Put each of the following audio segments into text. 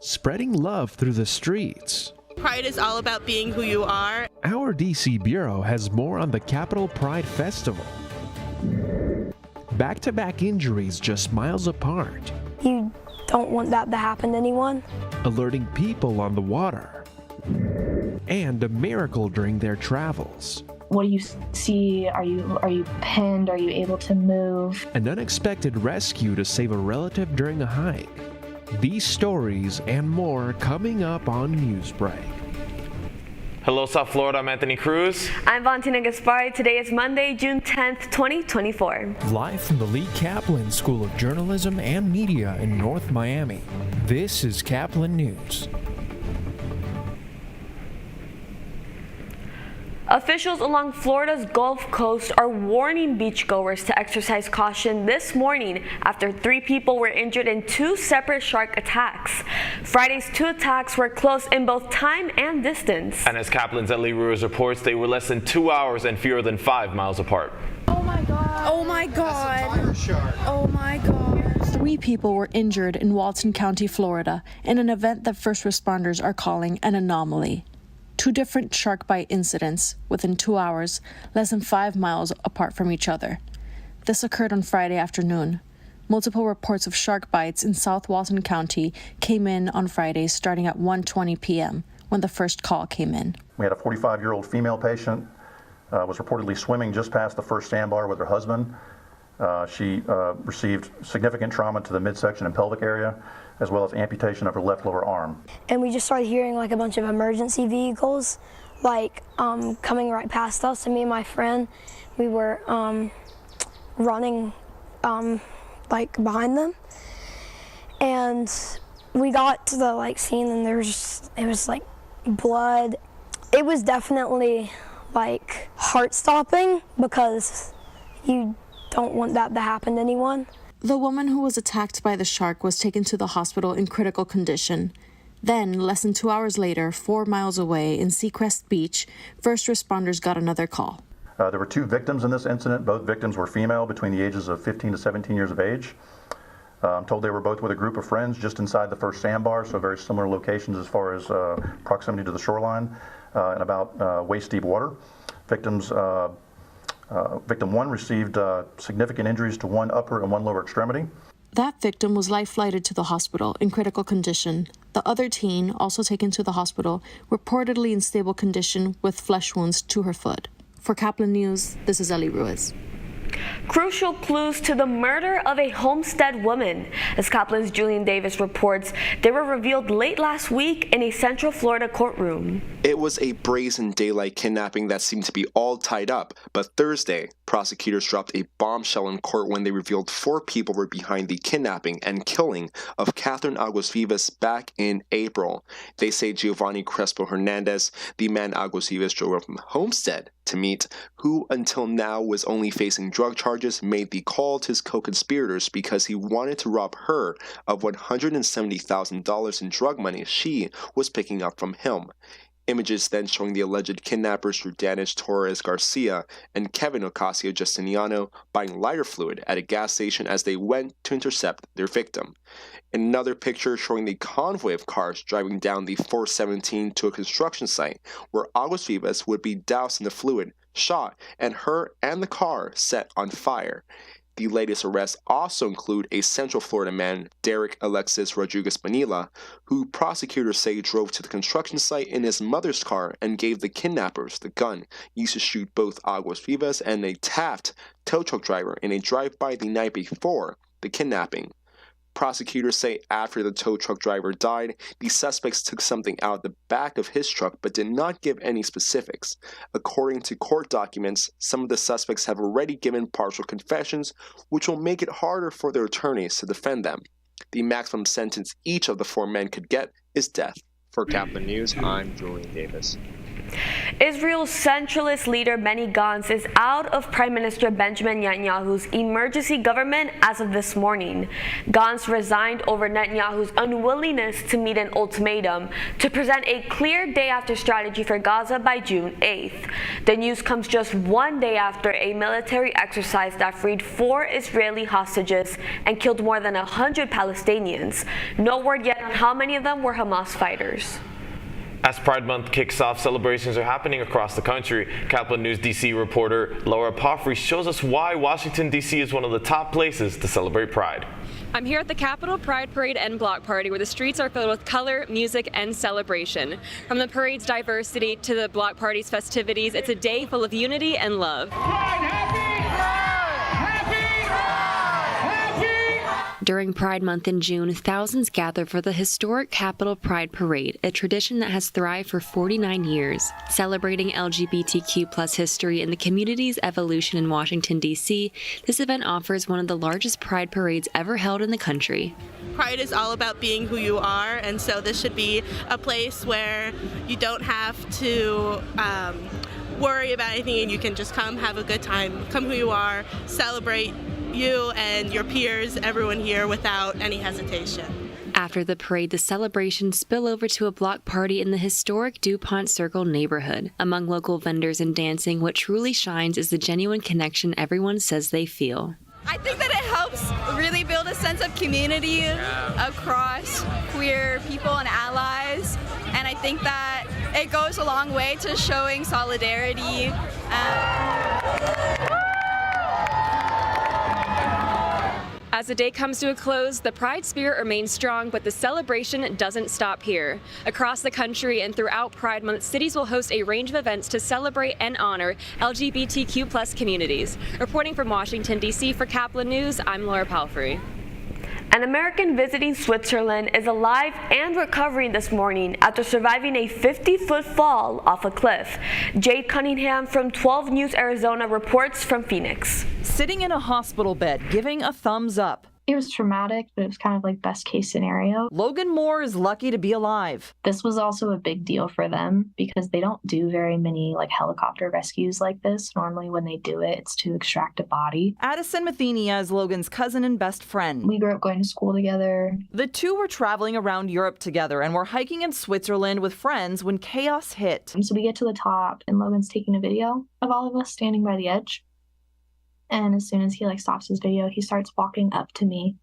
spreading love through the streets. Pride is all about being who you are. Our DC Bureau has more on the Capitol Pride Festival. Back-to-back injuries just miles apart. You don't want that to happen to anyone. Alerting people on the water. And a miracle during their travels. What do you see? Are you pinned? Are you able to move? An unexpected rescue to save a relative during a hike. These stories and more coming up on Newsbreak. Hello, South Florida. I'm Anthony Cruz. I'm Valentina Gaspari. Today is Monday, June 10th, 2024. Live from the Lee Kaplan School of Journalism and Media in North Miami, this is Kaplan News. Officials along Florida's Gulf Coast are warning beachgoers to exercise caution this morning after 3 people were injured in 2 separate shark attacks. Friday's 2 attacks were close in both time and distance. And as Kaplan's Ellie Ruiz reports, they were less than 2 hours and fewer than 5 miles apart. Oh my God. Oh my God. Oh my God. 3 people were injured in Walton County, Florida, in an event that first responders are calling an anomaly. 2 different shark bite incidents within 2 hours, less than 5 miles apart from each other. This occurred on Friday afternoon. Multiple reports of shark bites in South Walton County came in on Friday starting at 1:20 p.m. when the first call came in. We had a 45-year-old female patient, was reportedly swimming just past the first sandbar with her husband. She received significant trauma to the midsection and pelvic area, as well as amputation of her left lower arm. And we just started hearing like a bunch of emergency vehicles coming right past us, and me and my friend, we were running behind them. And we got to the scene, and it was blood. It was definitely heart-stopping because you don't want that to happen to anyone. The woman who was attacked by the shark was taken to the hospital in critical condition. Then, less than 2 hours later, 4 miles away in Seacrest Beach, first responders got another call. There were 2 victims in this incident. Both victims were female between the ages of 15 to 17 years of age. I'm told they were both with a group of friends just inside the first sandbar, so very similar locations as far as proximity to the shoreline and about waist-deep water. Victim 1 received significant injuries to one upper and one lower extremity. That victim was life-flighted to the hospital in critical condition. The other teen, also taken to the hospital, reportedly in stable condition with flesh wounds to her foot. For Kaplan News, this is Ellie Ruiz. Crucial clues to the murder of a Homestead woman. As Kaplan's Julian Davis reports, they were revealed late last week in a Central Florida courtroom. It was a brazen daylight kidnapping that seemed to be all tied up, but Thursday, prosecutors dropped a bombshell in court when they revealed 4 people were behind the kidnapping and killing of Catherine Aguas Vivas back in April. They say Giovanni Crespo Hernandez, the man Aguas Vivas drove from Homestead to meet, who until now was only facing drug charges, made the call to his co-conspirators because he wanted to rob her of $170,000 in drug money she was picking up from him. Images then showing the alleged kidnappers Jordanis Torres Garcia and Kevin Ocasio Justiniano buying lighter fluid at a gas station as they went to intercept their victim. Another picture showing the convoy of cars driving down the 417 to a construction site where Aguas Vivas would be doused in the fluid, shot, and her and the car set on fire. The latest arrests also include a Central Florida man, Derek Alexis Rodriguez Manila, who prosecutors say drove to the construction site in his mother's car and gave the kidnappers the gun used to shoot both Aguas Vivas and a Taft tow truck driver in a drive-by the night before the kidnapping. Prosecutors say after the tow truck driver died, the suspects took something out of the back of his truck but did not give any specifics. According to court documents, some of the suspects have already given partial confessions, which will make it harder for their attorneys to defend them. The maximum sentence each of the 4 men could get is death. For Kaplan News, I'm Julian Davis. Israel's centralist leader Benny Gantz is out of Prime Minister Benjamin Netanyahu's emergency government as of this morning. Gantz resigned over Netanyahu's unwillingness to meet an ultimatum to present a clear day-after strategy for Gaza by June 8th. The news comes just one day after a military exercise that freed 4 Israeli hostages and killed more than 100 Palestinians. No word yet on how many of them were Hamas fighters. As Pride Month kicks off, celebrations are happening across the country. Kaplan News DC reporter Laura Palfrey shows us why Washington, D.C. is one of the top places to celebrate Pride. I'm here at the Capitol Pride Parade and Block Party, where the streets are filled with color, music, and celebration. From the parade's diversity to the Block Party's festivities, it's a day full of unity and love. During Pride Month in June, thousands gather for the historic Capitol Pride Parade, a tradition that has thrived for 49 years. Celebrating LGBTQ+ history and the community's evolution in Washington, D.C., this event offers one of the largest Pride parades ever held in the country. Pride is all about being who you are, and so this should be a place where you don't have to worry about anything and you can just come have a good time, come who you are, celebrate you and your peers, everyone here, without any hesitation. After the parade, the celebrations spill over to a block party in the historic DuPont Circle neighborhood. Among local vendors and dancing, what truly shines is the genuine connection everyone says they feel. I think that it helps really build a sense of community across queer people and allies, and I think that it goes a long way to showing solidarity. As the day comes to a close, the Pride spirit remains strong, but the celebration doesn't stop here. Across the country and throughout Pride Month, cities will host a range of events to celebrate and honor LGBTQ+ communities. Reporting from Washington, D.C. for Kaplan News, I'm Laura Palfrey. An American visiting Switzerland is alive and recovering this morning after surviving a 50-foot fall off a cliff. Jade Cunningham from 12 News Arizona reports from Phoenix. Sitting in a hospital bed, giving a thumbs up. It was traumatic, but it was kind of like best case scenario. Logan Moore is lucky to be alive. This was also a big deal for them because they don't do very many helicopter rescues like this. Normally when they do it, it's to extract a body. Addison Mathenia is Logan's cousin and best friend. We grew up going to school together. The two were traveling around Europe together and were hiking in Switzerland with friends when chaos hit. So we get to the top and Logan's taking a video of all of us standing by the edge. And as soon as he stops his video, he starts walking up to me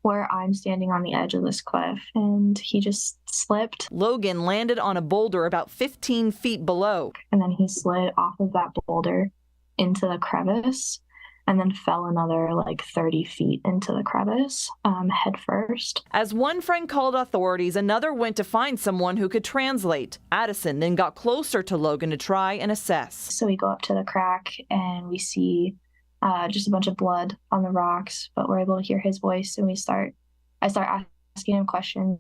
where I'm standing on the edge of this cliff, and he just slipped. Logan landed on a boulder about 15 feet below. And then he slid off of that boulder into the crevice and then fell another 30 feet into the crevice, head first. As one friend called authorities, another went to find someone who could translate. Addison then got closer to Logan to try and assess. So we go up to the crack and we see just a bunch of blood on the rocks, but we're able to hear his voice, and I start asking him questions,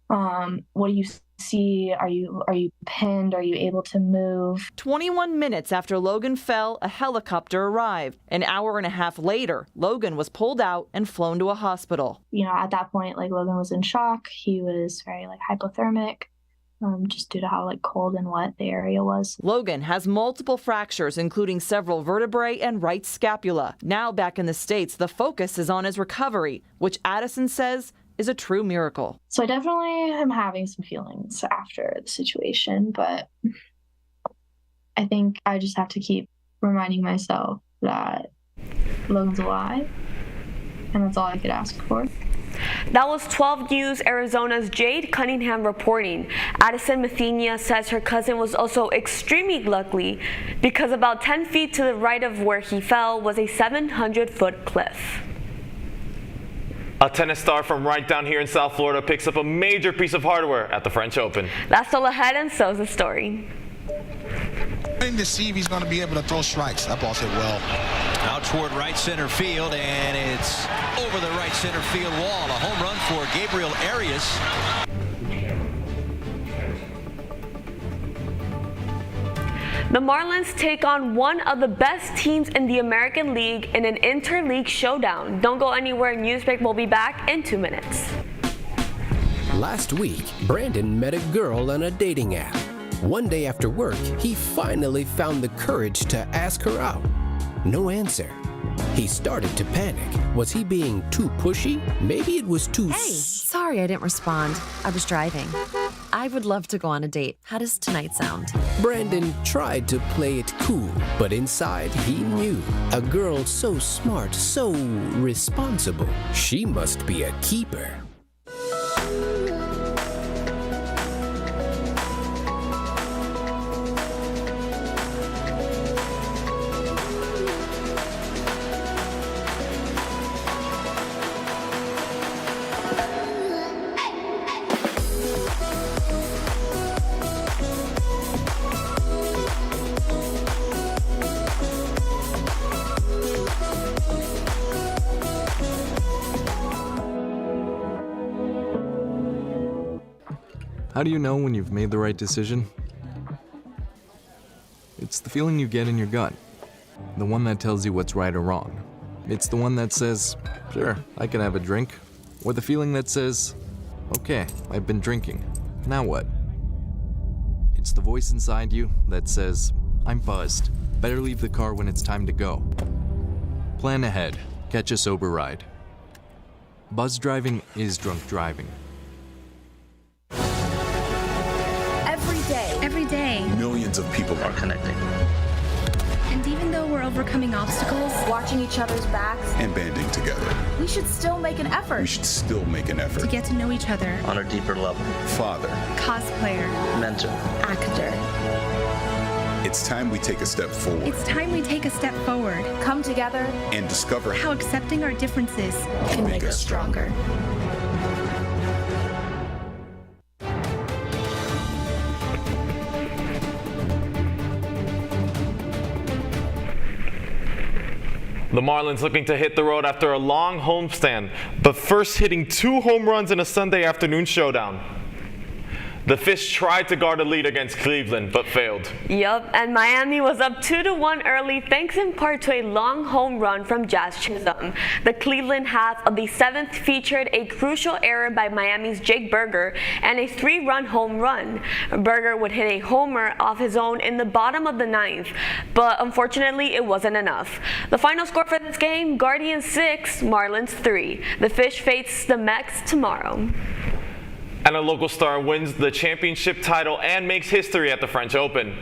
what do you see? Are you pinned? Are you able to move? 21 minutes after Logan fell, a helicopter arrived. An hour and a half later, Logan was pulled out and flown to a hospital. At that point, Logan was in shock. He was very hypothermic. Just due to how cold and wet the area was. Logan has multiple fractures, including several vertebrae and right scapula. Now back in the States, the focus is on his recovery, which Addison says is a true miracle. So I definitely am having some feelings after the situation, but I think I just have to keep reminding myself that Logan's alive, and that's all I could ask for. That was 12 News Arizona's Jade Cunningham reporting. Addison Mathenia says her cousin was also extremely lucky because about 10 feet to the right of where he fell was a 700-foot cliff. A tennis star from right down here in South Florida picks up a major piece of hardware at the French Open. That's all ahead, and so's the story. To see if he's going to be able to throw strikes. That ball's hit well. Out toward right center field, and it's over the right center field wall. A home run for Gabriel Arias. The Marlins take on one of the best teams in the American League in an interleague showdown. Don't go anywhere. Newsbreak will be back in 2 minutes. Last week, Brandon met a girl on a dating app. One day after work, he finally found the courage to ask her out. No answer. He started to panic. Was he being too pushy? Maybe it was too... Hey, sorry I didn't respond. I was driving. I would love to go on a date. How does tonight sound? Brandon tried to play it cool, but inside he knew. A girl so smart, so responsible. She must be a keeper. How do you know when you've made the right decision? It's the feeling you get in your gut. The one that tells you what's right or wrong. It's the one that says, sure, I can have a drink. Or the feeling that says, okay, I've been drinking. Now what? It's the voice inside you that says, I'm buzzed. Better leave the car when it's time to go. Plan ahead. Catch a sober ride. Buzz driving is drunk driving. Every day, millions of people are connecting. And even though we're overcoming obstacles, watching each other's backs, and banding together, we should still make an effort. We should still make an effort to get to know each other on a deeper level. Father, cosplayer, mentor, actor. It's time we take a step forward. It's time we take a step forward. Come together and discover how accepting our differences can make us stronger. The Marlins looking to hit the road after a long homestand, but first hitting 2 home runs in a Sunday afternoon showdown. The Fish tried to guard a lead against Cleveland, but failed. Yup, and Miami was up 2-1 early thanks in part to a long home run from Jazz Chisholm. The Cleveland half of the 7th featured a crucial error by Miami's Jake Burger and a 3-run home run. Burger would hit a homer off his own in the bottom of the 9th, but unfortunately it wasn't enough. The final score for this game, Guardians 6, Marlins 3. The Fish face the Mets tomorrow. And a local star wins the championship title and makes history at the French Open.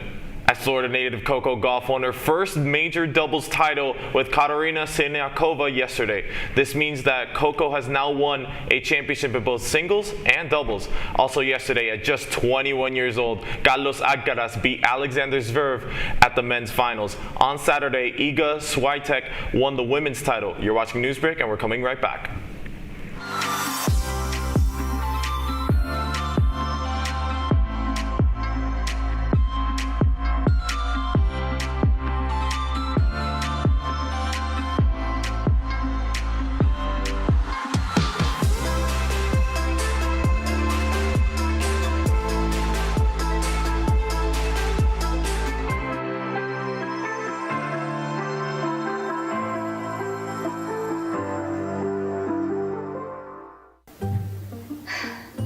As Florida native Coco Gauff won her first major doubles title with Katarina Siniakova yesterday. This means that Coco has now won a championship in both singles and doubles. Also yesterday, at just 21 years old, Carlos Alcaraz beat Alexander Zverev at the men's finals. On Saturday, Iga Swiatek won the women's title. You're watching Newsbreak, and we're coming right back.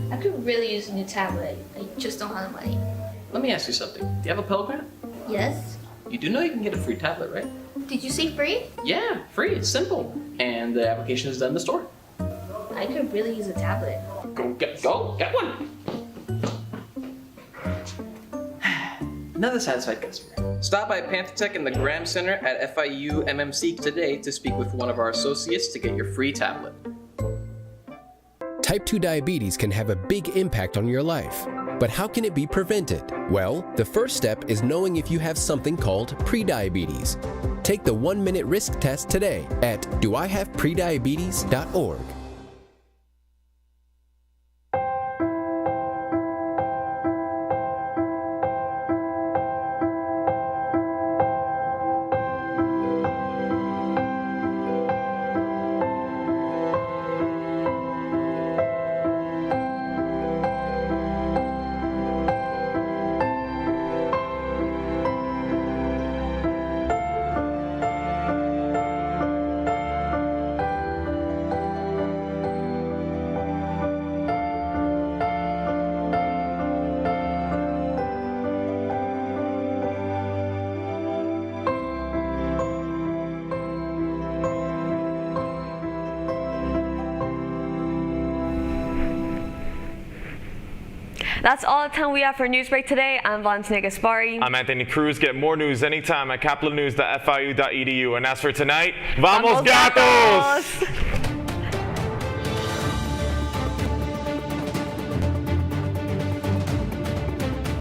I could really use a new tablet. I just don't have the money. Let me ask you something. Do you have a Pell Grant? Yes? You do know you can get a free tablet, right? Did you say free? Yeah, free. It's simple. And the application is done in the store. I could really use a tablet. Go get one! Another satisfied customer. Stop by PantherTech in the Graham Center at FIU MMC today to speak with one of our associates to get your free tablet. Type 2 diabetes can have a big impact on your life. But how can it be prevented? Well, the first step is knowing if you have something called prediabetes. Take the 1-minute risk test today at doihaveprediabetes.org. That's all the time we have for Newsbreak today. I'm Valentina Gaspari. I'm Anthony Cruz. Get more news anytime at capitalnews.fiu.edu. And as for tonight, Vamos Gatos!